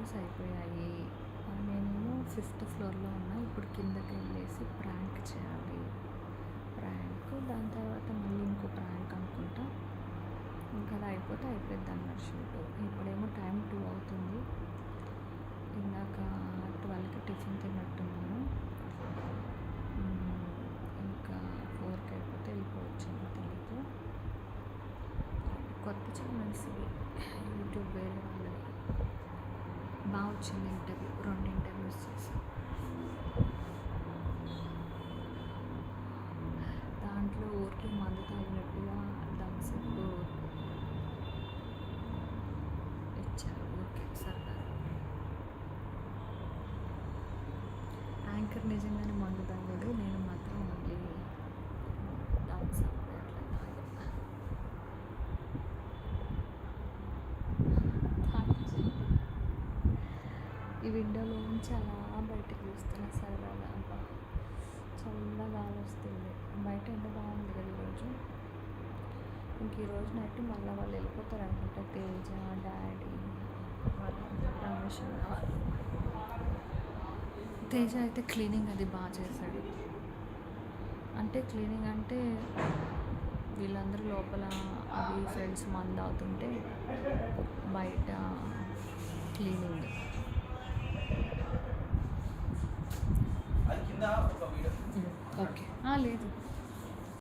Videos అయిపోయాయి. నేనేమో 5th ఫ్లోర్లో ఉన్నా. ఇప్పుడు కిందకి వెళ్ళేసి ప్రాంక్ చేయాలి. ప్రాంక్ దాని తర్వాత మళ్ళీ ఇంకో ప్రాంక్ అనుకుంటా. ఇంకా అది అయిపోతే అయిపోద్ది అన్నట్టు షూట్. ఇప్పుడేమో టైం 2 అవుతుంది. ఇందాక 12కి టిఫిన్ తిన్నట్టున్నాను. ఇంకా 4కి అయిపోతే వెళ్ళిపోవచ్చింది తెలీదు. కొత్త ఛానల్స్ ఇవి, యూట్యూబ్ వేరే వాళ్ళవి. బాగా వచ్చింది ఇంటర్వ్యూ, 2 ఇంటర్వ్యూస్ చేశాను. దాంట్లో ఊరికి మందు తాగినట్టుగా థమ్సప్ ఇచ్చారు ఊరికే సరదాగా. యాంకర్ నిజంగానే మందు తాగాడు, నేను మాత్రం మళ్ళీ థమ్సప్ అట్లా తాగాను. ఈ విండోలో నుంచి అలా బయటకు చూస్తున్నా సరదాగా. అబ్బా చల్లగా గాలి వస్తుంది. బయట ఎండ బాగుంది కదా ఈరోజు. ఇంక ఈరోజు నైట్ మళ్ళీ వాళ్ళు వెళ్ళిపోతారు అనుకుంటా. తేజ, డాడీ వాళ్ళందరూ, రమేష్ వాళ్ళు. తేజ అయితే క్లీనింగ్ అది బాగా చేశాడు. అంటే క్లీనింగ్ అంటే వీళ్ళందరూ లోపల అవి ఫ్రెండ్స్ మందు అవుతుంటే బయట క్లీనింగ్. ఓకే లేదు.